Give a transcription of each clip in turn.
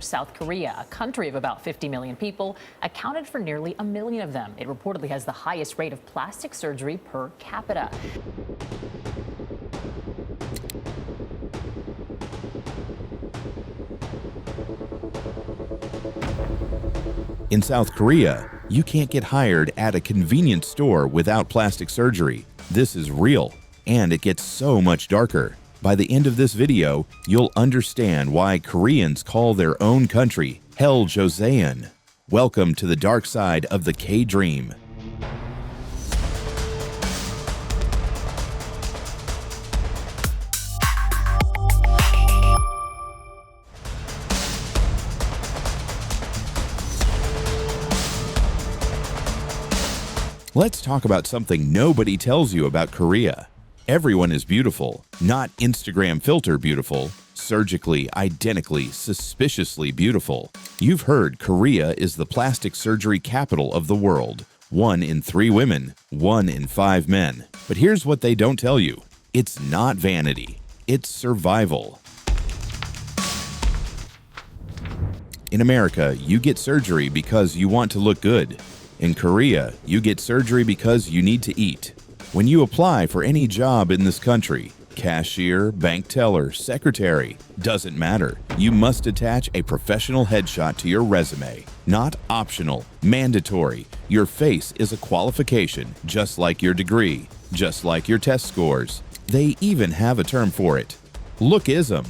South Korea, a country of about 50 million people, accounted for nearly 1 million of them. It reportedly has the highest rate of plastic surgery per capita. In South Korea, you can't get hired at a convenience store without plastic surgery. This is real, and it gets so much darker. By the end of this video, you'll understand why Koreans call their own country Hell Joseon. Welcome to the dark side of the K-dream. Let's talk about something nobody tells you about Korea. Everyone is beautiful, not Instagram filter beautiful, surgically, identically, suspiciously beautiful. You've heard Korea is the plastic surgery capital of the world. 1 in 3 women, 1 in 5 men. But here's what they don't tell you. It's not vanity, it's survival. In America, you get surgery because you want to look good. In Korea, you get surgery because you need to eat. When you apply for any job in this country, cashier, bank teller, secretary, doesn't matter. You must attach a professional headshot to your resume. Not optional, mandatory. Your face is a qualification, just like your degree, just like your test scores. They even have a term for it. Lookism.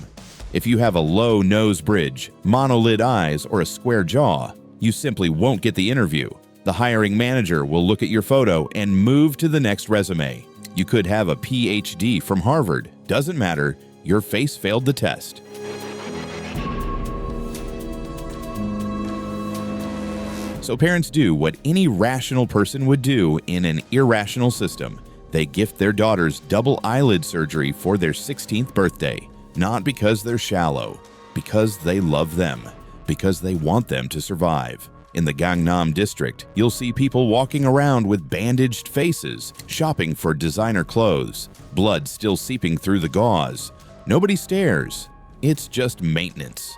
If you have a low nose bridge, monolid eyes, or a square jaw, you simply won't get the interview. The hiring manager will look at your photo and move to the next resume. You could have a PhD from Harvard. Doesn't matter. Your face failed the test. So parents do what any rational person would do in an irrational system. They gift their daughters double eyelid surgery for their 16th birthday. Not because they're shallow, because they love them, because they want them to survive. In the Gangnam district, you'll see people walking around with bandaged faces, shopping for designer clothes, blood still seeping through the gauze. Nobody stares. It's just maintenance.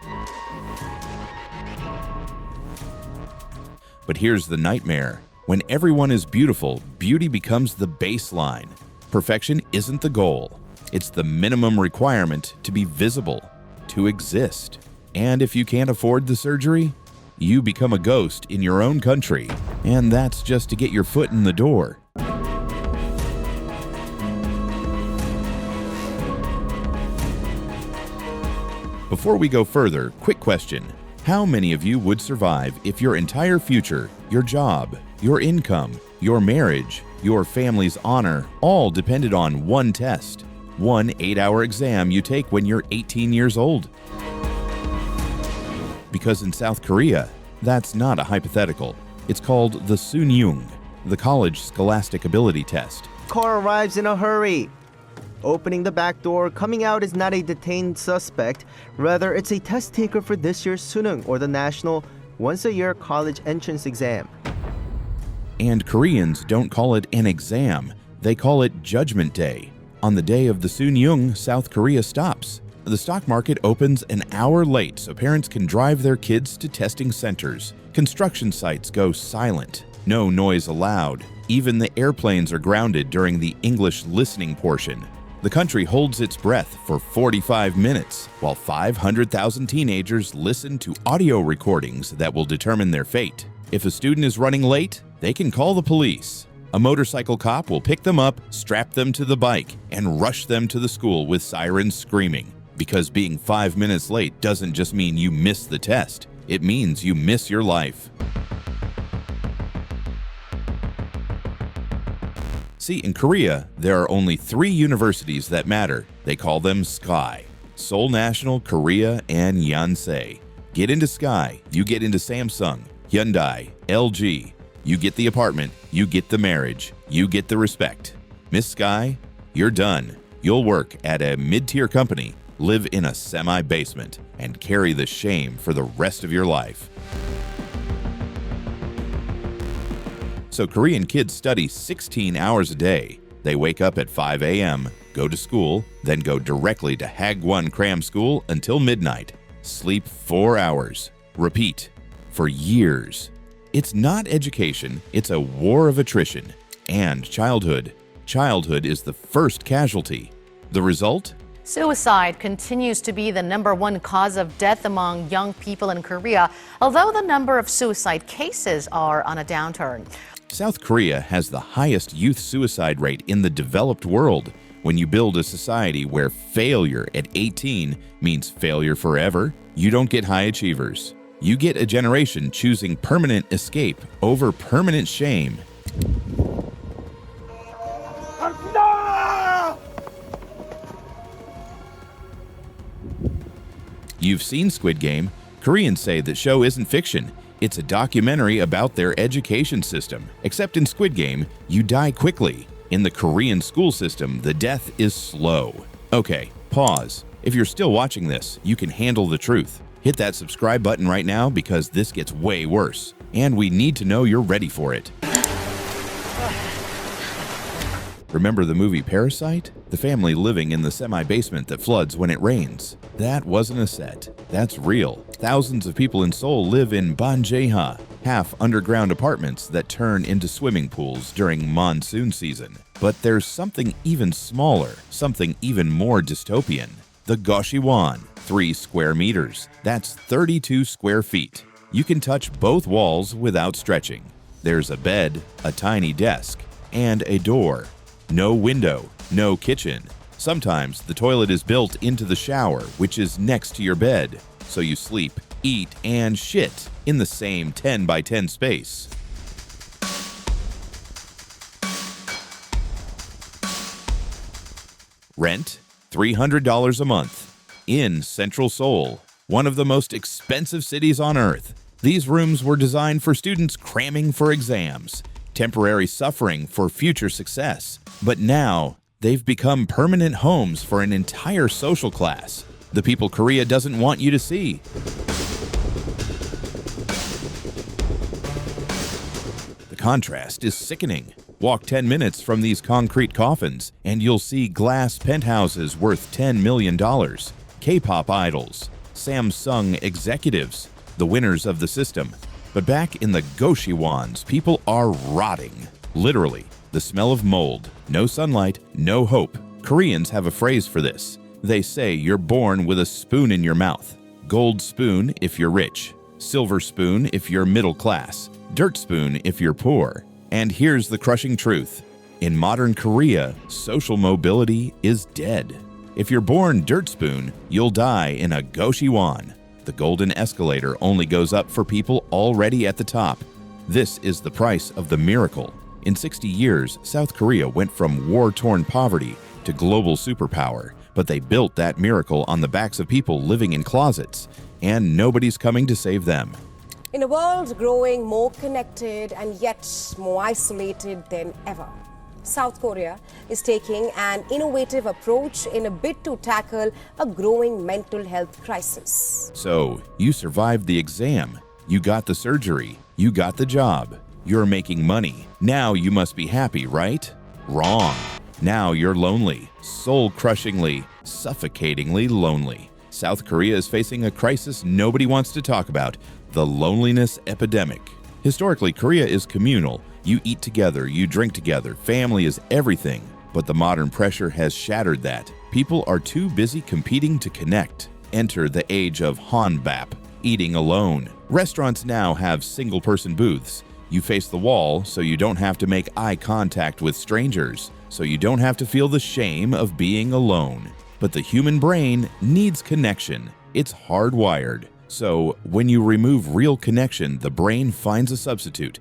But here's the nightmare. When everyone is beautiful, beauty becomes the baseline. Perfection isn't the goal. It's the minimum requirement to be visible, to exist. And if you can't afford the surgery, you become a ghost in your own country, and that's just to get your foot in the door. Before we go further, quick question. How many of you would survive if your entire future, your job, your income, your marriage, your family's honor all depended on one test, one 8-hour exam you take when you're 18 years old? Because in South Korea, that's not a hypothetical. It's called the Suneung, the college scholastic ability test. Car arrives in a hurry. Opening the back door, coming out is not a detained suspect. Rather, it's a test taker for this year's Suneung, or the national once-a-year college entrance exam. And Koreans don't call it an exam. They call it Judgment Day. On the day of the Suneung, South Korea stops. The stock market opens an hour late so parents can drive their kids to testing centers. Construction sites go silent. No noise allowed. Even the airplanes are grounded during the English listening portion. The country holds its breath for 45 minutes while 500,000 teenagers listen to audio recordings that will determine their fate. If a student is running late, they can call the police. A motorcycle cop will pick them up, strap them to the bike, and rush them to the school with sirens screaming. Because being 5 minutes late doesn't just mean you miss the test. It means you miss your life. See, in Korea, there are only 3 universities that matter. They call them SKY. Seoul National, Korea, and Yonsei. Get into SKY, you get into Samsung, Hyundai, LG. You get the apartment, you get the marriage, you get the respect. Miss SKY, you're done. You'll work at a mid-tier company, live in a semi-basement, and carry the shame for the rest of your life. So Korean kids study 16 hours a day. They wake up at 5 a.m., go to school, then go directly to Hagwon cram school until midnight. sleep 4 hours, repeat, for years. It's not education, it's a war of attrition. And childhood. Childhood is the first casualty. The result? Suicide continues to be the #1 cause of death among young people in Korea, although the number of suicide cases are on a downturn. South Korea has the highest youth suicide rate in the developed world. When you build a society where failure at 18 means failure forever, you don't get high achievers. You get a generation choosing permanent escape over permanent shame. You've seen Squid Game. Koreans say the show isn't fiction. It's a documentary about their education system. Except in Squid Game, you die quickly. In the Korean school system, the death is slow. Okay, pause. If you're still watching this, you can handle the truth. Hit that subscribe button right now because this gets way worse. And we need to know you're ready for it. Remember the movie Parasite? The family living in the semi-basement that floods when it rains. That wasn't a set. That's real. Thousands of people in Seoul live in Banjeha, half underground apartments that turn into swimming pools during monsoon season. But there's something even smaller, something even more dystopian. The Goshiwon, 3 square meters. That's 32 square feet. You can touch both walls without stretching. There's a bed, a tiny desk, and a door. No window, no kitchen. Sometimes the toilet is built into the shower, which is next to your bed, so you sleep, eat, and shit in the same 10 by 10 space. Rent, $300 a month. In central Seoul, one of the most expensive cities on earth. These rooms were designed for students cramming for exams, temporary suffering for future success. But now, they've become permanent homes for an entire social class, the people Korea doesn't want you to see. The contrast is sickening. Walk 10 minutes from these concrete coffins, and you'll see glass penthouses worth $10 million, K-pop idols, Samsung executives, the winners of the system. But back in the Goshiwons, people are rotting, literally. The smell of mold, no sunlight, no hope. Koreans have a phrase for this. They say you're born with a spoon in your mouth. Gold spoon if you're rich. Silver spoon if you're middle class. Dirt spoon if you're poor. And here's the crushing truth. In modern Korea, social mobility is dead. If you're born dirt spoon, you'll die in a Goshiwon. The golden escalator only goes up for people already at the top. This is the price of the miracle. In 60 years, South Korea went from war-torn poverty to global superpower, but they built that miracle on the backs of people living in closets, and nobody's coming to save them. In a world growing more connected and yet more isolated than ever, South Korea is taking an innovative approach in a bid to tackle a growing mental health crisis. So, you survived the exam, you got the surgery, you got the job. You're making money. Now you must be happy, right? Wrong. Now you're lonely, soul-crushingly, suffocatingly lonely. South Korea is facing a crisis nobody wants to talk about, the loneliness epidemic. Historically, Korea is communal. You eat together, you drink together, family is everything. But the modern pressure has shattered that. People are too busy competing to connect. Enter the age of Honbap, eating alone. Restaurants now have single-person booths. You face the wall so you don't have to make eye contact with strangers, so you don't have to feel the shame of being alone. But the human brain needs connection. It's hardwired. So when you remove real connection, the brain finds a substitute.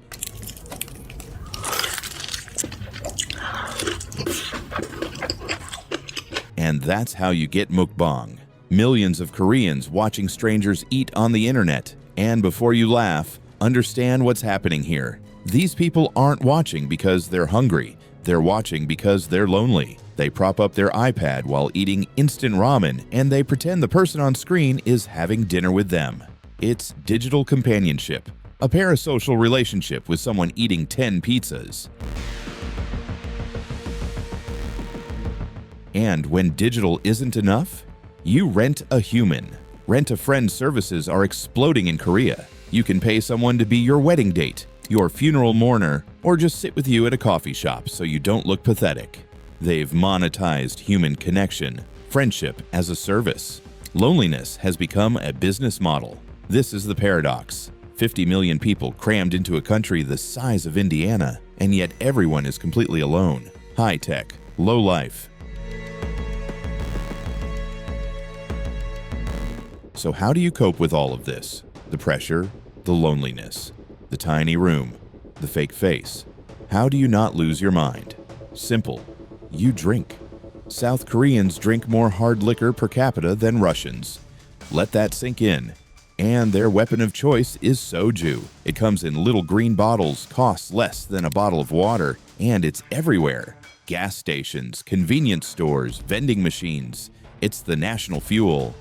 And that's how you get mukbang. Millions of Koreans watching strangers eat on the internet. And before you laugh, understand what's happening here. These people aren't watching because they're hungry. They're watching because they're lonely. They prop up their iPad while eating instant ramen, and they pretend the person on screen is having dinner with them. It's digital companionship, a parasocial relationship with someone eating 10 pizzas. And when digital isn't enough, you rent a human. Rent-a-friend services are exploding in Korea. You can pay someone to be your wedding date, your funeral mourner, or just sit with you at a coffee shop so you don't look pathetic. They've monetized human connection, friendship as a service. Loneliness has become a business model. This is the paradox. 50 million people crammed into a country the size of Indiana, and yet everyone is completely alone. High-tech, low-life. So how do you cope with all of this? The pressure, the loneliness, the tiny room, the fake face. How do you not lose your mind? Simple. You drink. South Koreans drink more hard liquor per capita than Russians. Let that sink in. And their weapon of choice is Soju. It comes in little green bottles, costs less than a bottle of water, and it's everywhere. Gas stations, convenience stores, vending machines. It's the national fuel.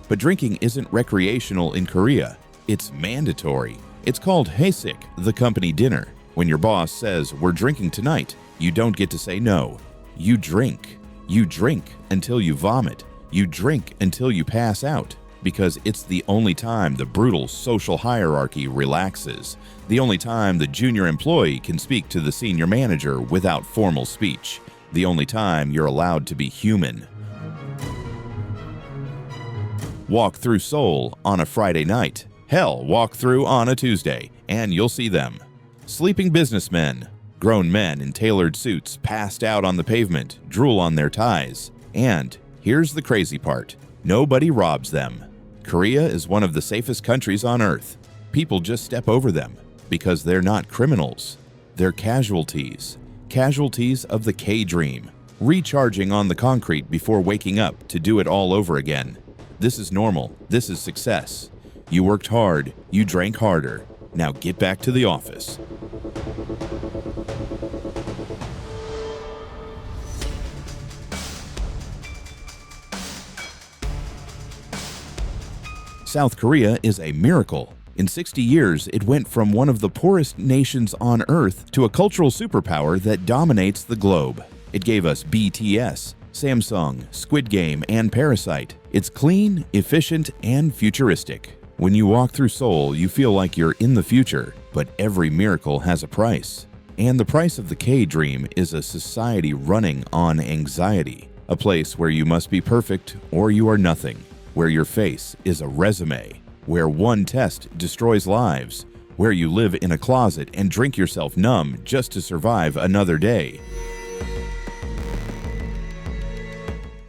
But drinking isn't recreational in Korea. It's mandatory. It's called haesik, the company dinner. When your boss says, "We're drinking tonight," you don't get to say no. You drink. You drink until you vomit. You drink until you pass out. Because it's the only time the brutal social hierarchy relaxes. The only time the junior employee can speak to the senior manager without formal speech. The only time you're allowed to be human. Walk through Seoul on a Friday night. Hell, walk through on a Tuesday, and you'll see them. Sleeping businessmen, grown men in tailored suits passed out on the pavement, drool on their ties. And here's the crazy part. Nobody robs them. Korea is one of the safest countries on earth. People just step over them because they're not criminals. They're casualties. Casualties of the K-dream, recharging on the concrete before waking up to do it all over again. This is normal. This is success. You worked hard. You drank harder. Now get back to the office. South Korea is a miracle. In 60 years, it went from one of the poorest nations on Earth to a cultural superpower that dominates the globe. It gave us BTS, Samsung, Squid Game, and Parasite. It's clean, efficient, and futuristic. When you walk through Seoul, you feel like you're in the future, but every miracle has a price. And the price of the K-dream is a society running on anxiety, a place where you must be perfect or you are nothing, where your face is a resume, where one test destroys lives, where you live in a closet and drink yourself numb just to survive another day.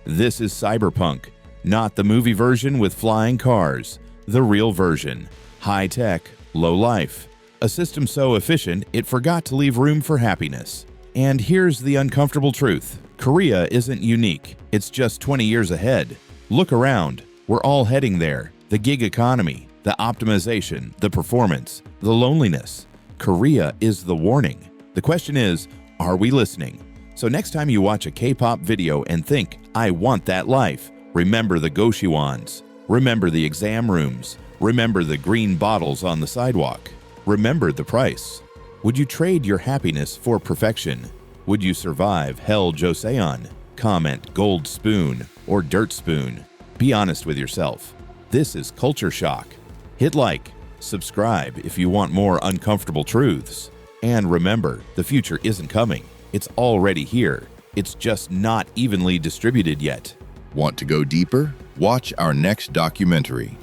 This is cyberpunk, not the movie version with flying cars, the real version. High tech, low life. A system so efficient it forgot to leave room for happiness. And here's the uncomfortable truth. Korea isn't unique. It's just 20 years ahead. Look around. We're all heading there. The gig economy, the optimization, the performance, the loneliness. Korea is the warning. The question is, are we listening? So next time you watch a K-pop video and think, I want that life, remember the Goshiwons. Remember the exam rooms. Remember the green bottles on the sidewalk. Remember the price. Would you trade your happiness for perfection? Would you survive hell Joseon? Comment gold spoon or dirt spoon. Be honest with yourself. This is Culture Shock. Hit like, subscribe if you want more uncomfortable truths. And remember, the future isn't coming. It's already here. It's just not evenly distributed yet. Want to go deeper? Watch our next documentary.